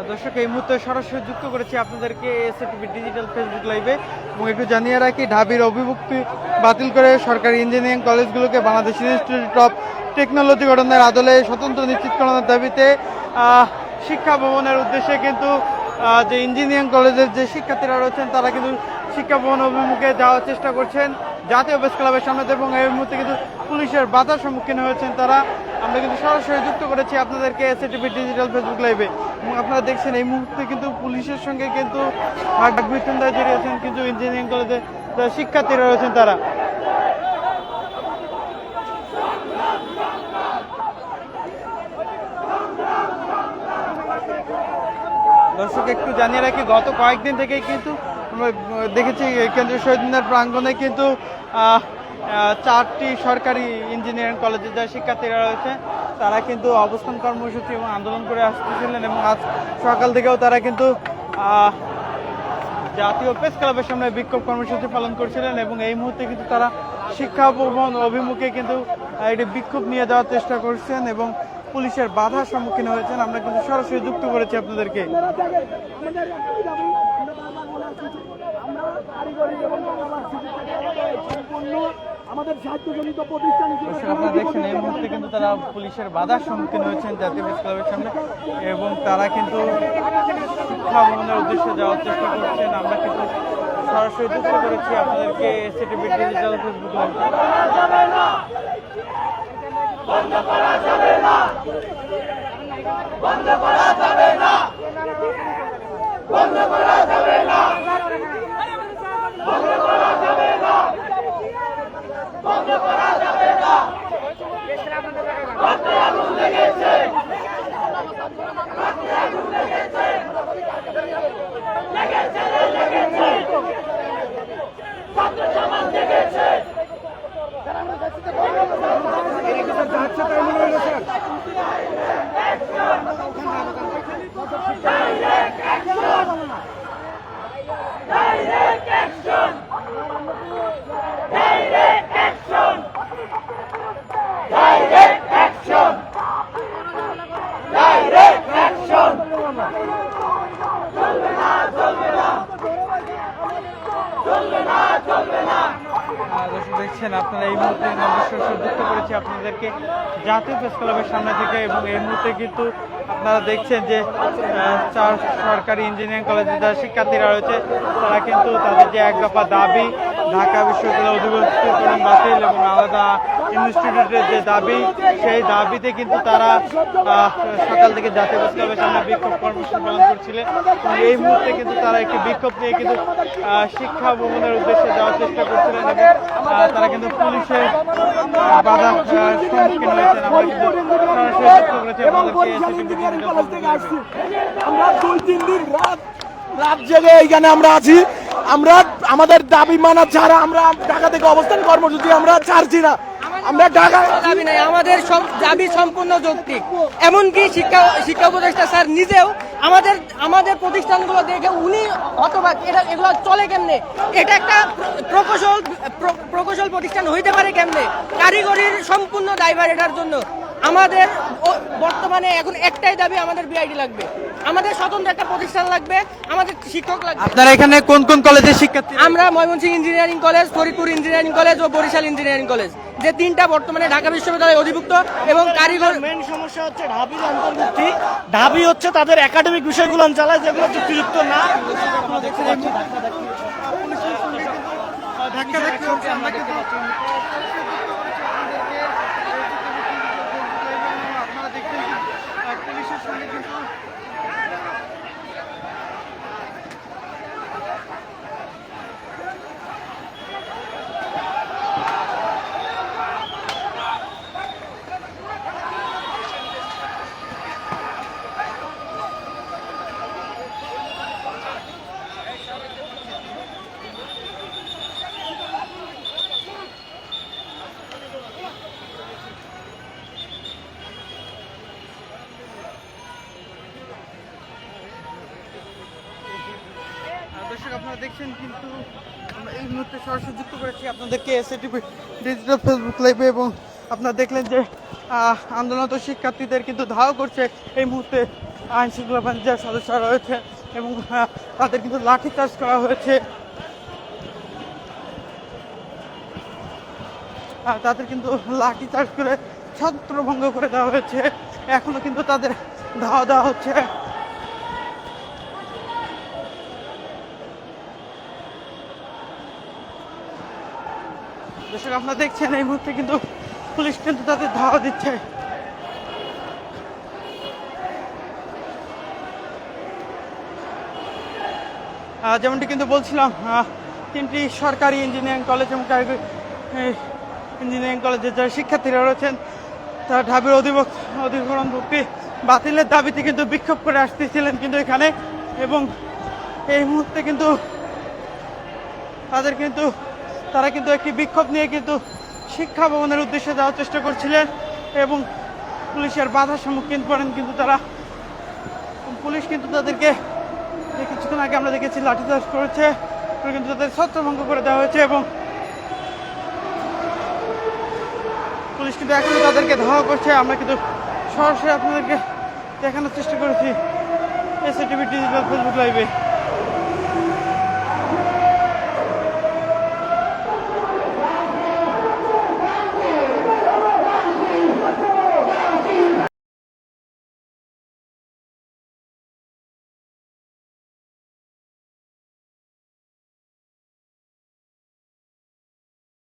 দর্শক এই মুহূর্তে সরাসরি যুক্ত করেছি আপনাদেরকে এসএটিভি ডিজিটাল ফেসবুক লাইভে এবং একটু জানিয়ে রাখি ঢাবির অভিমুক্তি বাতিল করে সরকারি ইঞ্জিনিয়ারিং কলেজগুলোকে বাংলাদেশ ইনস্টিটিউট অফ টেকনোলজি গঠনের আদলে স্বতন্ত্র নিশ্চিতকরণের দাবিতে শিক্ষা ভবনের উদ্দেশ্যে কিন্তু যে ইঞ্জিনিয়ারিং কলেজের যে শিক্ষার্থীরা রয়েছেন তারা কিন্তু শিক্ষা ভবন অভিমুখে যাওয়ার চেষ্টা করছেন জাতীয় প্রেস ক্লাবের সামনে এবং এই মুহূর্তে কিন্তু পুলিশের বাধার সম্মুখীন হয়েছেন তারা। আমরা কিন্তু সরাসরি যুক্ত করেছি আপনাদেরকে এসএটিভি ডিজিটাল ফেসবুক লাইভে এবং আপনারা দেখছেন এই মুহূর্তে কিন্তু পুলিশের সঙ্গে কিন্তু বাকবিতণ্ডায় জড়িয়েছেন কিন্তু ইঞ্জিনিয়ারিং কলেজে শিক্ষার্থীরা রয়েছেন তারা। দর্শক একটু জানিয়ে রাখি গত কয়েকদিন থেকেই কিন্তু আমরা দেখেছি কেন্দ্রীয় শহীদ মিনার প্রাঙ্গণে কিন্তু 4টি সরকারি ইঞ্জিনিয়ারিং কলেজের যা শিক্ষার্থীরা রয়েছে তারা কিন্তু অবস্থান কর্মসূচি এবং আন্দোলন করে আসতেছিলেন এবং আজ সকাল থেকেও তারা কিন্তু জাতীয় প্রেস ক্লাবের সামনে বিক্ষোভ কর্মসূচি পালন করছিলেন এবং এই মুহূর্তে কিন্তু তারা শিক্ষা ভবন অভিমুখে কিন্তু একটি বিক্ষোভ নিয়ে যাওয়ার চেষ্টা করছেন এবং পুলিশের বাধার সম্মুখীন হয়েছেন। আমরা কিন্তু সরাসরি যুক্ত করেছি আপনাদেরকে। আপনারা দেখছেন এই মুহূর্তে কিন্তু তারা পুলিশের বাধার সম্মুখীন হয়েছেন জাতীয় প্রেস ক্লাবের সামনে এবং তারা কিন্তু শিক্ষা ভবনের উদ্দেশ্যে যাওয়ার চেষ্টা করছেন। আমরা কিন্তু সরাসরি যুক্ত করেছি আপনাদেরকে এসএটিভি ডিজিটাল ফেসবুক লাইভে। বন্ধ করা যাবে না, বন্ধ করা যাবে না, বন্ধ করা যাবে না, বন্ধ করা যাবে না, বন্ধ করা যাবে না। হাতে আগুন লেগেছে, হাতে আগুন লেগেছে, লেগেছে, লেগেছে, ছাত্র সমাজ লেগেছে। দেখছেন আপনারা এই মুহূর্তে যুক্ত করেছি আপনাদেরকে জাতীয় প্রেস ক্লাবের সামনে থেকে এবং এই মুহূর্তে কিন্তু আপনারা দেখছেন যে 4 সরকারি ইঞ্জিনিয়ারিং কলেজের যারা শিক্ষার্থীরা রয়েছে তারা কিন্তু তাদের যে এক দফা দাবি ঢাকা বিশ্ববিদ্যালয় অধিভুক্তিকরণ বাতিল এবং আলাদা ইনস্টিটিউটের যে দাবি সেই দাবিতে কিন্তু তারা সকাল থেকে জাতীয় প্রেস ক্লাবের সামনে বিক্ষোভ কর্মসূচি পালন করছিলেন এবং এই মুহূর্তে কিন্তু তারা একটি বিক্ষোভ নিয়ে কিন্তু শিক্ষা ভবনের উদ্দেশ্যে যাওয়ার চেষ্টা করছিলেন এবং তারা কিন্তু পুলিশের বাধার সম্মুখীন হয়েছেন। আমরা কিন্তু সরাসরি যুক্ত করেছি আমরা 2-3 দিন রাত জেগে এইখানে আমরা আছি। আমরা আমাদের দাবি মানা ছাড়া আমরা ঢাকা থেকে অবস্থান কর্মসূচি আমরা ছাড়ছি না। আমরা ঢাকা দাবি নাই, আমাদের সব দাবি সম্পূর্ণ যৌক্তিক। এমনকি শিক্ষা উপদেষ্টা স্যার নিজেও আমাদের প্রতিষ্ঠানগুলো দেখে উনি হতবাক, এগুলো চলে কেমনে, এটা একটা প্রকৌশল প্রতিষ্ঠান হইতে পারে কেমনে, কারিগরির সম্পূর্ণ দায়ভার এটার জন্য। আমাদের বর্তমানে এখন একটাই দাবি, আমাদের বিআইডি লাগবে, আমাদের স্বতন্ত্র একটা প্রতিষ্ঠান লাগবে, আমাদের শিক্ষক লাগবে। আপনারা এখানে কোন কোন কলেজের শিক্ষার্থী? আমরা Mymensingh engineering college, Faridpur engineering college ও বরিশাল ইঞ্জিনিয়ারিং কলেজ, যে 3টা বর্তমানে ঢাকা বিশ্ববিদ্যালয়ে অধিভুক্ত এবং কারিগর। মেইন সমস্যা হচ্ছে ঢাবির অন্তর্ভুক্তি। ঢাবি হচ্ছে তাদের একাডেমিক বিষয়গুলো চালায় যেগুলো যুক্তিযুক্ত না। পুলিশের সঙ্গে কিন্তু দর্শক আপনারা দেখছেন কিন্তু আমরা এই মুহূর্তে সরাসরি যুক্ত করেছি আপনাদেরকে এসএটিভি ডিজিটাল ফেসবুক লাইভে এবং আপনারা দেখলেন যে আন্দোলনরত শিক্ষার্থীদের কিন্তু ধাওয়া করছে এই মুহূর্তে আইন শৃঙ্খলা বাহিনীর যারা সদস্যরা রয়েছে এবং তাদের কিন্তু লাঠিচার্জ করা হয়েছে। তাদের কিন্তু লাঠিচার্জ করে ছত্রভঙ্গ করে দেওয়া হয়েছে। এখনো কিন্তু তাদের ধাওয়া দেওয়া হচ্ছে। দর্শক আপনারা দেখছেন এই মুহূর্তে কিন্তু পুলিশ কিন্তু তাদের ধাওয়া দিচ্ছে। যেমনটি কিন্তু বলছিলাম, তিনটি সরকারি ইঞ্জিনিয়ারিং কলেজ এবং কারিগরি ইঞ্জিনিয়ারিং কলেজের যারা শিক্ষার্থীরা রয়েছেন তারা ঢাবির অধিগ্রহণ ভুক্তি বাতিলের দাবিতে কিন্তু বিক্ষোভ করে আসতেছিলেন কিন্তু এখানে, এবং এই মুহূর্তে কিন্তু তারা কিন্তু একটি বিক্ষোভ নিয়ে কিন্তু শিক্ষা ভবনের উদ্দেশ্যে যাওয়ার চেষ্টা করছিলেন এবং পুলিশের বাধার সম্মুখীন করেন কিন্তু তারা। পুলিশ কিন্তু তাদেরকে কিছুক্ষণ আগে আমরা দেখেছি লাঠিচার্জ করেছে, কিন্তু তাদের ছত্রভঙ্গ করে দেওয়া হয়েছে এবং পুলিশ কিন্তু এখনো তাদেরকে ধাওয়া করছে। আমরা কিন্তু সরাসরি আপনাদেরকে দেখানোর চেষ্টা করেছি এসএটিভি ডিজিটাল ফেসবুক লাইভে।